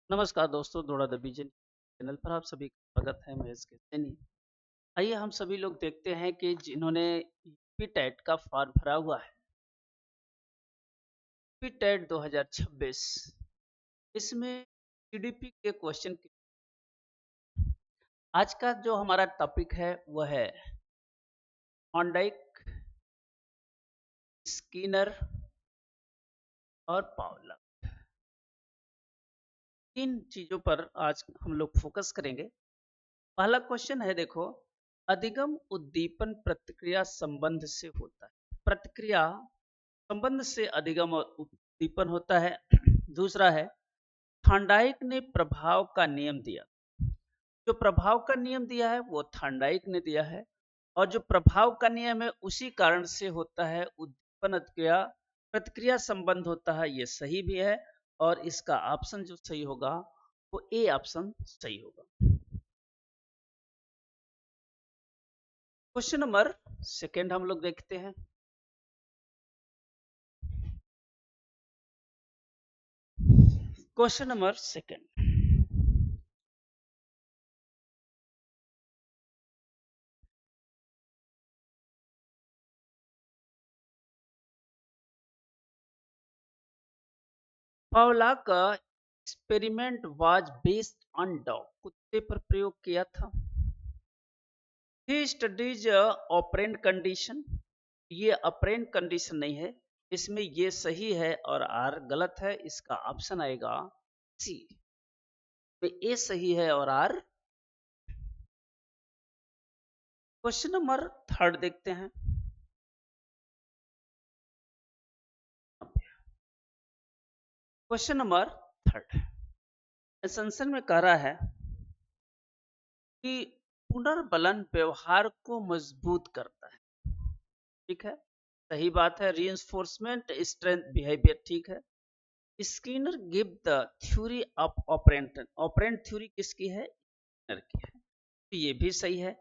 नमस्कार दोस्तों, दौड़ा द विजन चैनल पर आप सभी का स्वागत है। महेश के सैनी। आइए हम सभी लोग देखते हैं कि जिन्होंने यूपी टेट का फॉर्म भरा हुआ है, यूपी टेट 2026, इसमें जीडीपी के क्वेश्चन। आज का जो हमारा टॉपिक है वह है थॉर्नडाइक, स्किनर और पावलक। तीन चीजों पर आज हम लोग फोकस करेंगे। पहला क्वेश्चन है, देखो, अधिगम उद्दीपन प्रतिक्रिया संबंध से होता है। प्रतिक्रिया संबंध से अधिगम और उद्दीपन होता है। दूसरा है, थॉर्नडाइक ने प्रभाव का नियम दिया। जो प्रभाव का नियम दिया है वो थॉर्नडाइक ने दिया है, और जो प्रभाव का नियम है उसी कारण से होता है उद्दीपन प्रतिक्रिया प्रतिक्रिया संबंध होता है। ये सही भी है, और इसका ऑप्शन जो सही होगा वो ए ऑप्शन सही होगा। क्वेश्चन नंबर सेकेंड हम लोग देखते हैं। क्वेश्चन नंबर सेकेंड, पावला का experiment was based on dog, कुत्ते पर प्रयोग किया था। ही स्टडीज ऑपरेंट कंडीशन, ये ऑपरेंट कंडीशन नहीं है, इसमें ये सही है और आर गलत है। इसका ऑप्शन आएगा सी। तो ए सही है और आर। क्वेश्चन नंबर थर्ड देखते हैं। क्वेश्चन नंबर थर्ड एसेंशन में कह रहा है कि पुनर्बलन व्यवहार को मजबूत करता है। ठीक है, सही बात है। रीइंफोर्समेंट स्ट्रेंथ बिहेवियर, ठीक है। Skinner give the theory of operant, operant theory किसकी है? स्किनर की है। तो ये भी सही है,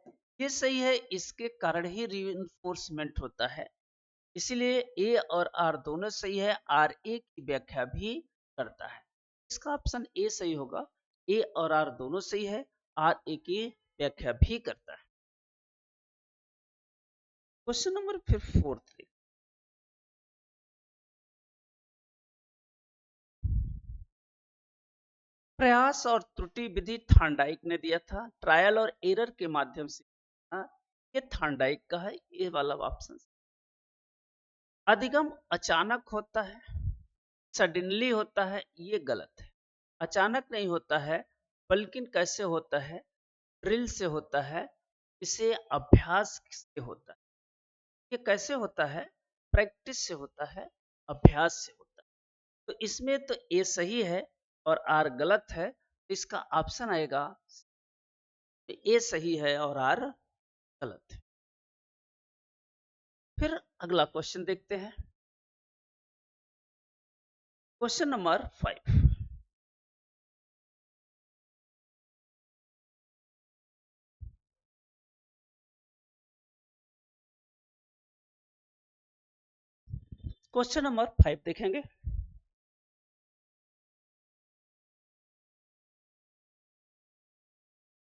ये सही है। इसके कारण ही रीइंफोर्समेंट होता है, इसलिए ए और आर दोनों सही है। आर ए की व्याख्या भी करता है, इसका ऑप्शन ए सही होगा। ए और आर दोनों सही है, आर ए की व्याख्या भी करता है। क्वेश्चन नंबर फिर फोर्थ, प्रयास और त्रुटि विधि थॉर्नडाइक ने दिया था, ट्रायल और एरर के माध्यम से। हाँ, ये थॉर्नडाइक का है, ये वाला ऑप्शन। अधिगम अचानक होता है, सडनली होता है, ये गलत है। अचानक नहीं होता है, बल्कि कैसे होता है? ड्रिल से होता है, इसे अभ्यास से होता है। ये कैसे होता है? प्रैक्टिस से होता है, अभ्यास से होता है। तो इसमें तो ए सही है और आर गलत है, तो इसका ऑप्शन आएगा ए सही है और आर गलत है। फिर अगला क्वेश्चन देखते हैं। क्वेश्चन नंबर 5, क्वेश्चन नंबर 5 देखेंगे।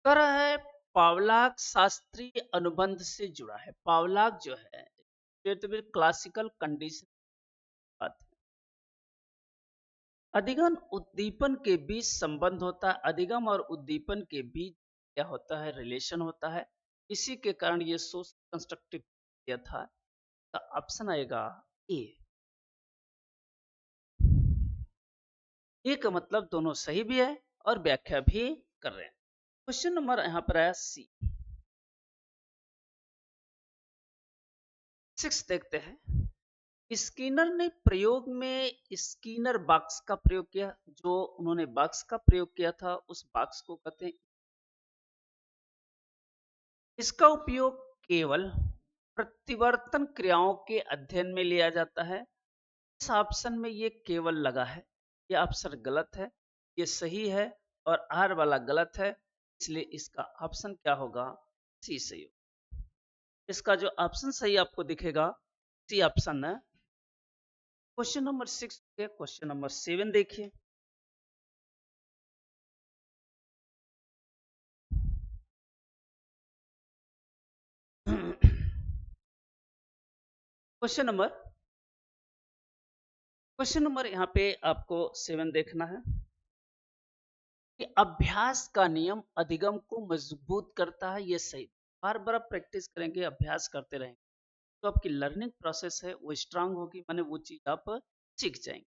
कह रहा है पावलाक शास्त्रीय अनुबंध से जुड़ा है। पावलाक जो है क्लासिकल कंडीशन बात है। अधिगम उद्दीपन के बीच संबंध होता है, अधिगम और उद्दीपन के बीच क्या होता है? रिलेशन होता है। इसी के कारण ये सोशल कंस्ट्रक्टिव किया था। तो ऑप्शन आएगा ए। ए का मतलब दोनों सही भी है और व्याख्या भी कर रहे हैं। क्वेश्चन नंबर यहाँ पर आया सी। 6 देखते हैं। स्किनर ने प्रयोग में स्किनर बॉक्स का प्रयोग किया। जो उन्होंने बॉक्स का प्रयोग किया था उस बॉक्स को कहते हैं। इसका उपयोग केवल प्रतिवर्तन क्रियाओं के अध्ययन में लिया जाता है। इस ऑप्शन में ये केवल लगा है, ये ऑप्शन गलत है। ये सही है और आर वाला गलत है, इसलिए इसका ऑप्शन क्या होगा? सी सही होगा। इसका जो ऑप्शन सही आपको दिखेगा सी ऑप्शन है। क्वेश्चन नंबर 6 के क्वेश्चन नंबर 7 देखिए। क्वेश्चन नंबर यहाँ पे आपको 7 देखना है कि अभ्यास का नियम अधिगम को मजबूत करता है, ये सही। बार बार आप प्रैक्टिस करेंगे, अभ्यास करते रहेंगे तो आपकी लर्निंग प्रोसेस है वो स्ट्रांग होगी, माने वो चीज आप सीख जाएंगे।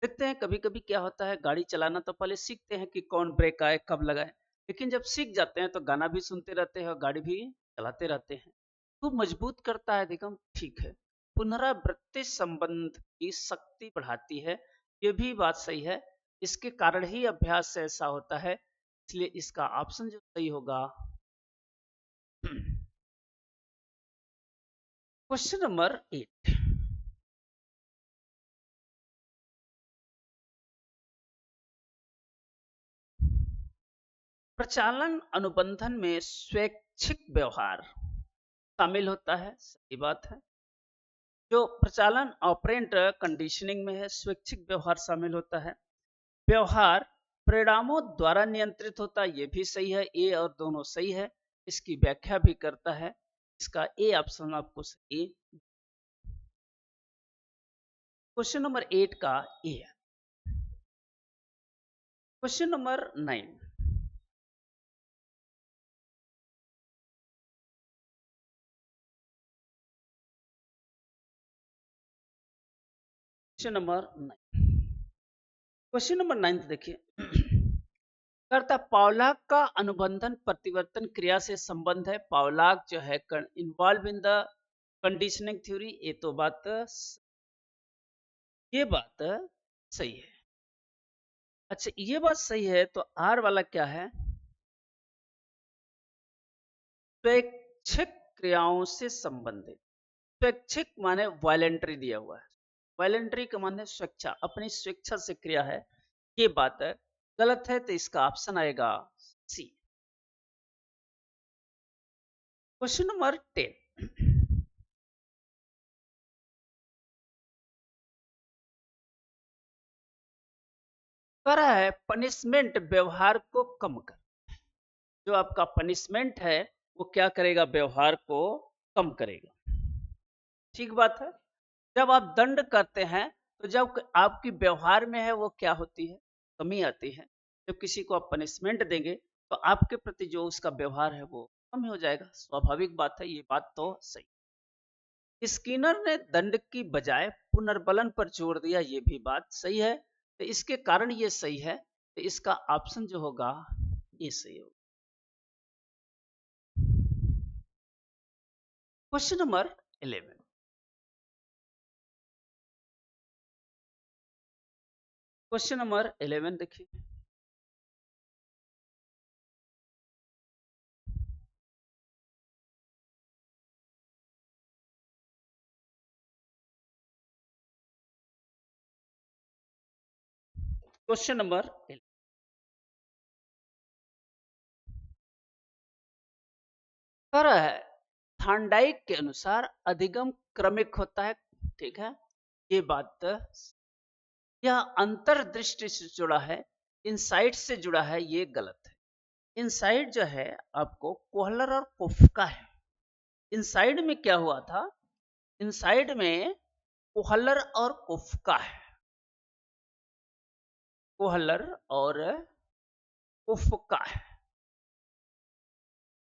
देखते हैं कभी कभी क्या होता है, गाड़ी चलाना तो पहले सीखते हैं कि कौन ब्रेक आए कब लगाए, लेकिन जब सीख जाते हैं तो गाना भी सुनते रहते हैं और गाड़ी भी चलाते रहते हैं। तो मजबूत करता है अधिगम, ठीक है। पुनरावृत्ति संबंध की शक्ति बढ़ाती है, ये भी बात सही है। इसके कारण ही अभ्यास से ऐसा होता है, इसलिए इसका ऑप्शन जो सही होगा। क्वेश्चन नंबर 8, प्रचालन अनुबंधन में स्वैच्छिक व्यवहार शामिल होता है, सही बात है। जो प्रचालन ऑपरेंट कंडीशनिंग में है, स्वैच्छिक व्यवहार शामिल होता है। व्यवहार परिणामों द्वारा नियंत्रित होता है, ये भी सही है, ए और दोनों सही है। इसकी व्याख्या भी करता है, इसका ए ऑप्शन आपको सही। क्वेश्चन नंबर 8 का ए है। क्वेश्चन नंबर 9, क्वेश्चन नंबर 9 देखिए। करता पॉलाक का अनुबंधन परिवर्तन क्रिया से संबंध है। पॉलाक जो है involve in the conditioning theory, ये बात सही है। अच्छा, ये बात सही है तो आर वाला क्या है? स्वैच्छिक क्रियाओं से संबंधित। स्वैच्छिक माने वॉलेंट्री दिया हुआ है, वॉलेंट्री का माने स्वेच्छा, अपनी स्वेच्छा से क्रिया है, ये बात है। गलत है तो इसका ऑप्शन आएगा सी। क्वेश्चन नंबर 10, कह रहा है पनिशमेंट व्यवहार को कम कर। जो आपका पनिशमेंट है वो क्या करेगा? व्यवहार को कम करेगा, ठीक बात है। जब आप दंड करते हैं तो जब आपकी व्यवहार में है वो क्या होती है? कमी आती है। जब किसी को आप पनिशमेंट देंगे तो आपके प्रति जो उसका व्यवहार है वो कम हो जाएगा, स्वाभाविक बात है, ये बात तो सही। स्किनर ने दंड की बजाय पुनर्बलन पर जोर दिया, ये भी बात सही है, तो इसके कारण ये सही है, तो इसका ऑप्शन जो होगा ये सही होगा। क्वेश्चन नंबर 11, क्वेश्चन नंबर 11 देखिए। क्वेश्चन नंबर 11 कर रहा है थांडाइक के अनुसार अधिगम क्रमिक होता है, ठीक है, ये बात। यह अंतर्दृष्टि से जुड़ा है, इनसाइट से जुड़ा है, ये गलत है। इनसाइट जो है आपको कोहलर और कोफ्का है। इनसाइड में क्या हुआ था? इनसाइड में कोहलर और कोफ्का है, कोहलर और कोफ्का है।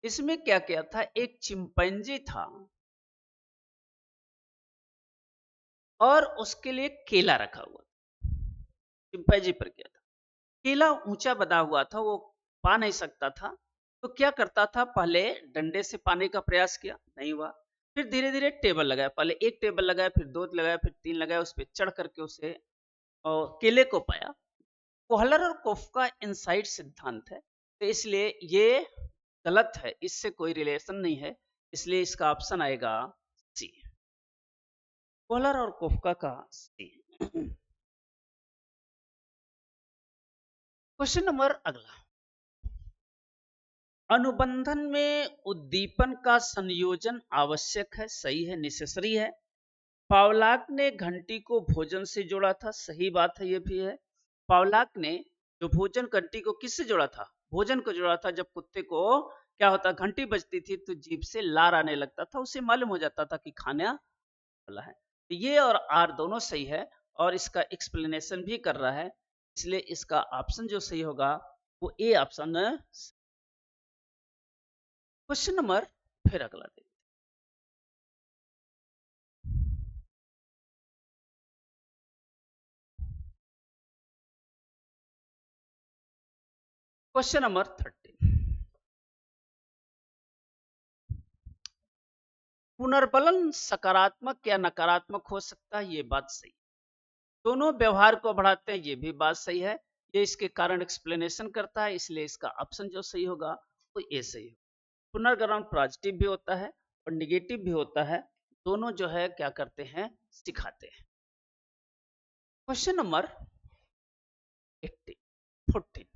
इसमें क्या किया था? एक चिंपैंजी था और उसके लिए केला रखा हुआ था, चिंपैंजी पर किया था। केला ऊंचा बना हुआ था, वो पा नहीं सकता था, तो क्या करता था? पहले डंडे से पाने का प्रयास किया, नहीं हुआ। फिर धीरे धीरे टेबल लगाया, पहले एक टेबल लगाया, फिर दो लगाया, फिर तीन लगाया, उस पर चढ़ करके उसे और केले को पाया। कोहलर और कोफ्का इनसाइड सिद्धांत है, तो इसलिए ये गलत है, इससे कोई रिलेशन नहीं है, इसलिए इसका ऑप्शन आएगा सी, कोहलर और कोफ्का का सी। क्वेश्चन नंबर अगला, अनुबंधन में उद्दीपन का संयोजन आवश्यक है, सही है, नेसेसरी है। पावलाक ने घंटी को भोजन से जोड़ा था, सही बात है, ये भी है। पावलाक ने जो भोजन घंटी को किससे जोड़ा था? भोजन को जोड़ा था। जब कुत्ते को क्या होता, घंटी बजती थी तो जीभ से लार आने लगता था, उसे मालूम हो जाता था कि खाना वाला है। तो ये और आर दोनों सही है और इसका एक्सप्लेनेशन भी कर रहा है, इसलिए इसका ऑप्शन जो सही होगा वो ए ऑप्शन है। क्वेश्चन नंबर फिर अगला देखिए। क्वेश्चन नंबर 13, पुनर्बलन सकारात्मक या नकारात्मक हो सकता है, ये बात सही। दोनों व्यवहार को बढ़ाते हैं, ये भी बात सही है। ये इसके कारण एक्सप्लेनेशन करता है, इसलिए इसका ऑप्शन जो सही होगा वो ये सही होगा। पुनर्गणन पॉजिटिव भी होता है और निगेटिव भी होता है, दोनों जो है क्या करते हैं, सिखाते हैं। क्वेश्चन नंबर 14,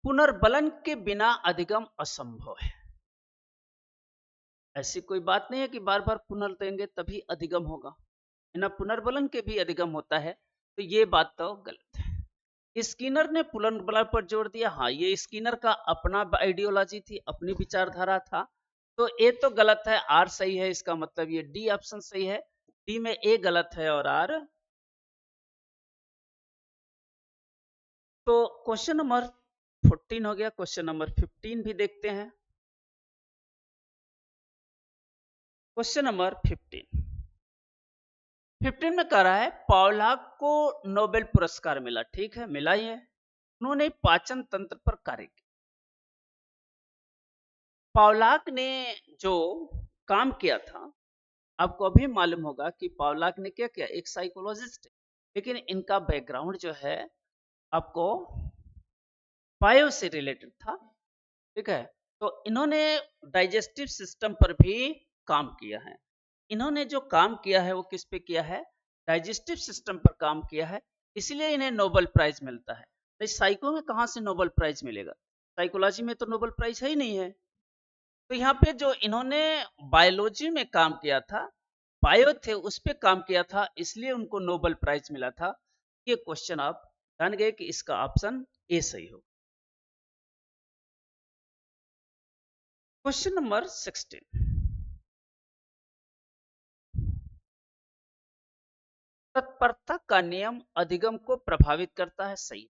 पुनर्बलन के बिना अधिगम असंभव है। ऐसी कोई बात नहीं है कि बार बार पुनर् देंगे तभी अधिगम होगा, बिना पुनर्बलन के भी अधिगम होता है, तो ये बात तो गलत है। स्किनर ने पुनर्बलन पर जोर दिया, हाँ ये स्किनर का अपना आइडियोलॉजी थी, अपनी विचारधारा था, तो ए तो गलत है, आर सही है, इसका मतलब ये डी ऑप्शन सही है। डी में ए गलत है और आर। तो क्वेश्चन नंबर 14 हो गया। क्वेश्चन नंबर 15 भी देखते हैं। क्वेश्चन नंबर 15 में कह रहा है पॉलाक को नोबेल पुरस्कार मिला, ठीक है मिला ही है। उन्होंने पाचन तंत्र पर कार्य किया। पॉलाक ने जो काम किया था, आपको अभी मालूम होगा कि पॉलाक ने क्या किया, एक साइकोलॉजिस्ट है, लेकिन इनका बैकग्राउंड जो है आपको बायो से रिलेटेड था, ठीक है। तो इन्होंने डाइजेस्टिव सिस्टम पर भी काम किया है। इन्होंने जो काम किया है वो किस पे किया है, डाइजेस्टिव सिस्टम पर काम किया है, इसलिए इन्हें नोबेल प्राइज मिलता है। तो साइको में कहां से नोबेल प्राइज मिलेगा, साइकोलॉजी में तो नोबेल प्राइज है ही नहीं है। तो यहाँ पे जो इन्होंने बायोलॉजी में काम किया था, बायो थे उस पे काम किया था, इसलिए उनको नोबेल प्राइज मिला था। ये क्वेश्चन आप जान गए कि इसका ऑप्शन ए सही हो। क्वेश्चन नंबर 16, तत्परता का नियम अधिगम को प्रभावित करता है, सही।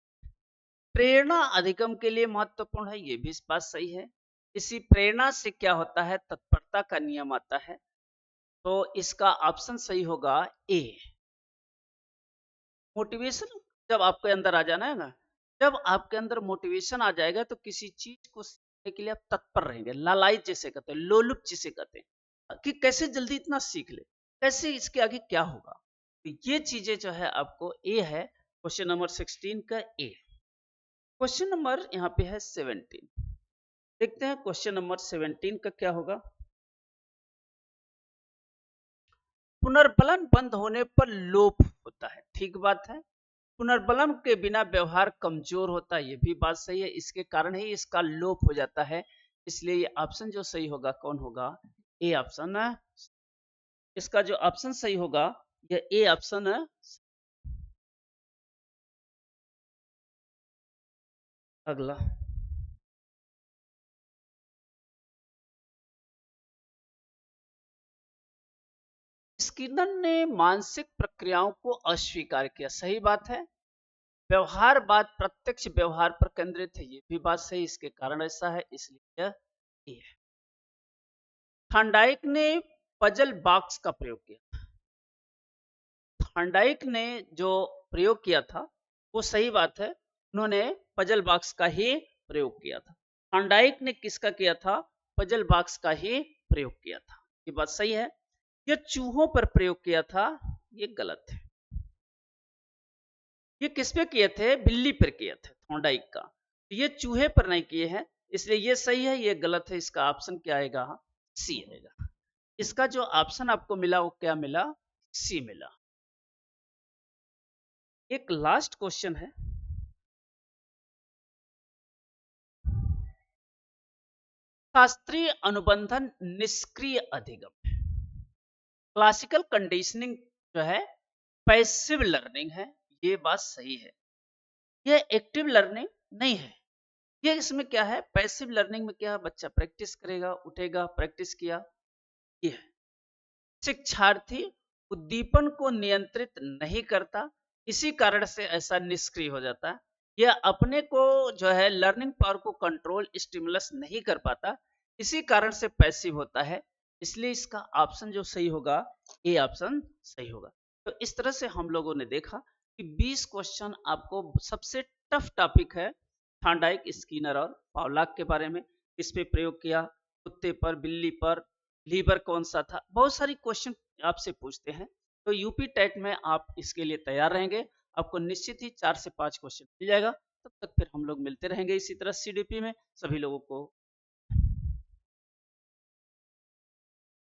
प्रेरणा अधिगम के लिए महत्वपूर्ण है, ये भी इस बात सही है। इसी प्रेरणा से क्या होता है, तत्परता का नियम आता है, तो इसका ऑप्शन सही होगा ए। मोटिवेशन जब आपके अंदर आ जाना है ना, जब आपके अंदर मोटिवेशन आ जाएगा तो किसी चीज को सीखने के लिए आप तत्पर रहेंगे, लालायित जिसे कहते हैं, लोलुप जिसे कहते हैं, कि कैसे जल्दी इतना सीख ले, कैसे इसके आगे क्या होगा। तो ये चीजें जो है आपको ए है, क्वेश्चन नंबर 16 का ए। क्वेश्चन नंबर यहाँ पे है 17, देखते हैं क्वेश्चन नंबर 17 का क्या होगा। पुनर्बलन बंद होने पर लोप होता है, ठीक बात है। पुनर्बलन के बिना व्यवहार कमजोर होता है, ये भी बात सही है, इसके कारण ही इसका लोप हो जाता है, इसलिए ये ऑप्शन जो सही होगा कौन होगा, ए ऑप्शन है। इसका जो ऑप्शन सही होगा ये ए ऑप्शन है। अगला, स्किनर ने मानसिक प्रक्रियाओं को अस्वीकार किया, सही बात है। व्यवहारवाद प्रत्यक्ष व्यवहार पर केंद्रित है, ये भी बात सही, इसके कारण ऐसा है, इसलिए यह ए है। थॉर्नडाइक ने पजल बॉक्स का प्रयोग किया, थॉर्नडाइक ने जो प्रयोग किया था वो सही बात है, उन्होंने पजल बॉक्स का ही प्रयोग किया था। थॉर्नडाइक ने किसका किया था, पजल बॉक्स का ही प्रयोग किया था, ये बात सही है। ये चूहों पर प्रयोग किया था, ये गलत है। ये किस पे किए थे, बिल्ली पर किए थे थॉर्नडाइक का, तो ये चूहे पर नहीं किए हैं, इसलिए ये सही है, ये गलत है, इसका ऑप्शन क्या आएगा, सी आएगा। इसका जो ऑप्शन आपको मिला वो क्या मिला, सी मिला। एक लास्ट क्वेश्चन है, शास्त्रीय अनुबंधन निष्क्रिय अधिगम। क्लासिकल कंडीशनिंग जो है पैसिव लर्निंग है, ये बात सही है। यह एक्टिव लर्निंग नहीं है, ये इसमें क्या है, पैसिव लर्निंग में क्या, बच्चा प्रैक्टिस करेगा, उठेगा, प्रैक्टिस किया, ये है। शिक्षार्थी उद्दीपन को नियंत्रित नहीं करता, इसी कारण से ऐसा निष्क्रिय हो जाता है। यह अपने को जो है लर्निंग पावर को कंट्रोल स्टिमुलस नहीं कर पाता, इसी कारण से पैसिव होता है। इसलिए इसका ऑप्शन जो सही होगा, ए ऑप्शन सही होगा। तो इस तरह से हम लोगों ने देखा कि 20 क्वेश्चन आपको, सबसे टफ टॉपिक है थॉर्नडाइक, स्किनर और पावलॉक के बारे में, इस पे प्रयोग किया, कुत्ते पर, बिल्ली पर, लीवर कौन सा था, बहुत सारी क्वेश्चन आपसे पूछते हैं। तो यूपी टेट में आप इसके लिए तैयार रहेंगे, आपको निश्चित ही 4 से 5 क्वेश्चन मिल जाएगा। तब तक फिर हम लोग मिलते रहेंगे इसी तरह सीडीपी में। सभी लोगों को